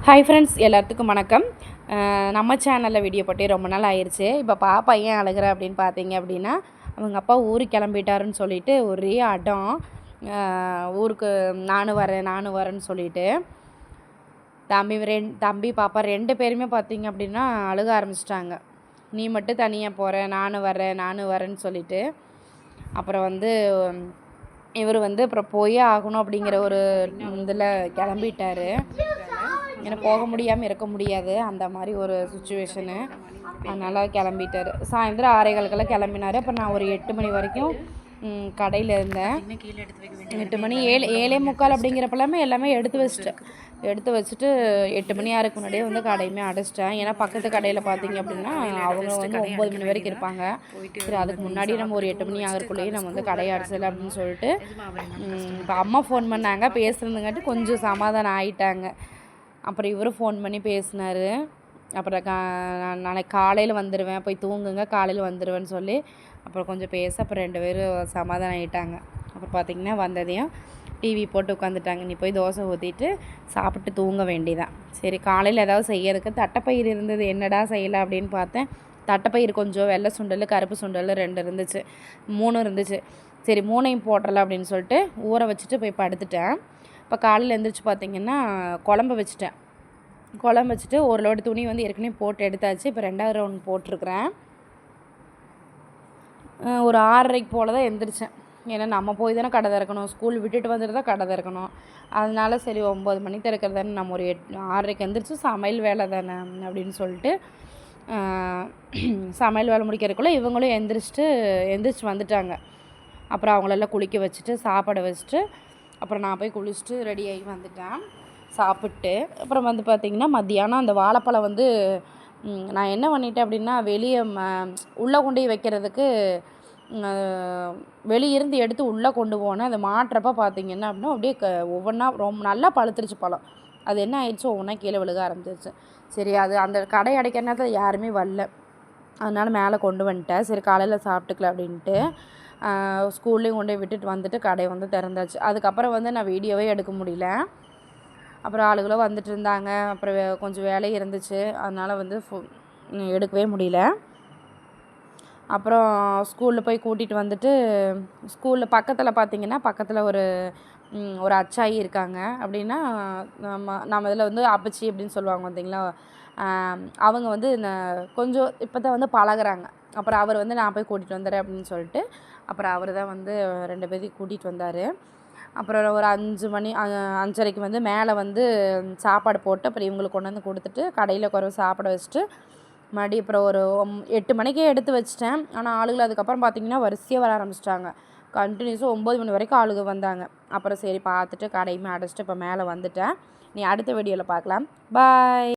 Hi friends, எல்லாத்துக்கும் வணக்கம். நம்ம சேனலில் வீடியோ போட்டு ரொம்ப நாள் ஆயிடுச்சு. இப்போ பாப்பா ஏன் அழுகிற அப்படின்னு பார்த்தீங்க அப்படின்னா, அவங்க அப்பா ஊருக்கு கிளம்பிட்டாருன்னு சொல்லிட்டு ஒரே அடம். ஊருக்கு நானும் வரேன்னு சொல்லிட்டு தம்பி பாப்பா 2 பேருமே பார்த்தீங்க அப்படின்னா அழுக ஆரம்பிச்சிட்டாங்க. நீ மட்டும் தனியாக போகிற, நானும் வரேன்னு சொல்லிட்டு. அப்புறம் வந்து இவர் வந்து அப்புறம் போயே ஆகணும் அப்படிங்கிற ஒரு இதில் கிளம்பிட்டார். ஏன்னா போக முடியாமல் இருக்க முடியாது, அந்த மாதிரி ஒரு சுச்சுவேஷனு. அதனால் கிளம்பிட்டார். சாயந்தரம் 6:15 கிளம்பினார். அப்புறம் நான் ஒரு 8 மணி வரைக்கும் கடையில் இருந்தேன். 8 மணி 7:45 அப்படிங்கிறப்பெல்லாமே எல்லாமே எடுத்து வச்சுட்டு 8 மணி ஆறுக்கு முன்னாடியே வந்து கடையுமே அடைச்சிட்டேன். ஏன்னா பக்கத்து கடையில் பார்த்தீங்க அப்படின்னா அவங்க வந்து 9 மணி வரைக்கும் இருப்பாங்க. சரி, அதுக்கு முன்னாடி நம்ம ஒரு 8 மணி ஆகிறக்குள்ளேயே நம்ம வந்து கடையை அடைச்சல அப்படின்னு சொல்லிட்டு இப்போ அம்மா ஃபோன் பண்ணாங்க. பேசுகிறதுங்காட்டி கொஞ்சம் சமாதானம் ஆகிட்டாங்க. அப்புறம் இவரும் ஃபோன் பண்ணி பேசினார். அப்புறம் நாளைக்கு காலையில் வந்துடுவேன், போய் தூங்குங்க, காலையில் வந்துடுவேன்னு சொல்லி அப்புறம் கொஞ்சம் அப்புறம் 2 பேரும் சமாதானம் ஆகிட்டாங்க. அப்புறம் பார்த்திங்கன்னா வந்ததையும் டிவி போட்டு உட்காந்துட்டாங்க. நீ போய் தோசை ஊற்றிட்டு சாப்பிட்டு தூங்க வேண்டியதான். சரி, காலையில் ஏதாவது செய்யறதுக்கு தட்டைப்பயிர் இருந்தது, என்னடா செய்யலை அப்படின்னு பார்த்தேன். தட்டைப்பயிர் கொஞ்சம், வெள்ளை சுண்டல், கருப்பு சுண்டல் 2 இருந்துச்சு, 3 இருந்துச்சு. சரி, 3ஐயும் போட்டுடலாம் அப்படின்னு சொல்லிட்டு ஊற வச்சுட்டு போய் படுத்துட்டேன். இப்போ காலையில் எழுந்திரிச்சு பார்த்திங்கன்னா குழம்பு வச்சுட்டு ஒரு லோடு துணி வந்து ஏற்கனவே போட்டு எடுத்தாச்சு. இப்போ 2வது ரவுண்ட் போட்டிருக்கிறேன். ஒரு 6:30 போல் தான் எழுந்திரிச்சேன். ஏன்னா நம்ம போய் தானே கடை திறக்கணும், ஸ்கூல் விட்டுட்டு வந்துட்டு தான் கடை திறக்கணும். அதனால சரி 9 மணி திறக்கிறதானே, நம்ம ஒரு 6:30 எழுந்திரிச்சு சமையல் வேலை தானே அப்படின்னு சொல்லிட்டு சமையல் வேலை முடிக்கிறதுக்குள்ளே இவங்களும் எந்திரிச்சு வந்துட்டாங்க. அப்புறம் அவங்களெல்லாம் குளிக்க வச்சுட்டு சாப்பாடை வச்சுட்டு அப்புறம் நான் போய் குளிச்சுட்டு ரெடியாகி வந்துட்டேன். சாப்பிட்டு அப்புறம் வந்து பார்த்திங்கன்னா மத்தியானம் அந்த வாழைப்பழம் வந்து நான் என்ன பண்ணிட்டேன் அப்படின்னா, வெளியே உள்ளே கொண்டு போய் வைக்கிறதுக்கு வெளியிருந்து எடுத்து உள்ளே கொண்டு போனேன். அதை மாட்டுறப்ப பார்த்திங்கன்னா அப்படின்னா அப்படியே ஒவ்வொன்றா ரொம்ப நல்லா பழுத்துருச்சு பழம். அது என்ன ஆயிடுச்சு, ஒவ்வொன்றா கீழே விழுக ஆரம்பிச்சிருச்சு. சரி, அது அந்த கடை அடைக்கிற நேரத்தில் யாருமே வரல, அதனால் மேலே கொண்டு வந்துட்டேன். சரி, காலையில் சாப்பிட்டுக்கல அப்படின்ட்டு ஸ்கூல்லேயும் கொண்டு போய் விட்டுட்டு வந்துட்டு கடையை வந்து திறந்தாச்சு. அதுக்கப்புறம் வந்து நான் வீடியோவே எடுக்க முடியல. அப்புறம் ஆளுகளும் வந்துட்டு இருந்தாங்க. அப்புறம் கொஞ்சம் வேலை இருந்துச்சு, அதனால் வந்து எடுக்கவே முடியல. அப்புறம் ஸ்கூலில் போய் கூட்டிகிட்டு வந்துட்டு ஸ்கூலில் பக்கத்தில் பார்த்திங்கன்னா பக்கத்தில் ஒரு அச்சாயி இருக்காங்க. அப்படின்னா நம்ம இதில் வந்து அப்பச்சி அப்படின்னு சொல்லுவாங்க பார்த்திங்களா, அவங்க வந்து கொஞ்சம் இப்போ தான் வந்து பழகுறாங்க. அப்புறம் அவர் வந்து நான் போய் கூட்டிகிட்டு வந்துடுறேன் அப்படின்னு சொல்லிட்டு அப்புறம் அவர் தான் வந்து 2 பேரையும் கூட்டிகிட்டு வந்தார். அப்புறம் ஒரு 5:30 வந்து மேலே வந்து சாப்பாடு போட்டு அப்புறம் இவங்களுக்கு கொண்டு வந்து கொடுத்துட்டு கடையில் குறைவு சாப்பிட வச்சுட்டு மறுபடியும் அப்புறம் ஒரு 8 மணிக்கே எடுத்து வச்சிட்டேன். ஆனால் ஆளுகள் அதுக்கப்புறம் பார்த்திங்கன்னா வரிசையாக வர ஆரம்பிச்சிட்டாங்க. கண்டினியூஸாக 9 மணி வரைக்கும் ஆளுங்க வந்தாங்க. அப்புறம் சரி பார்த்துட்டு கடையுமே அடைச்சிட்டு இப்போ மேலே வந்துட்டேன். நீ அடுத்த வீடியோவில் பார்க்கலாம். பாய்.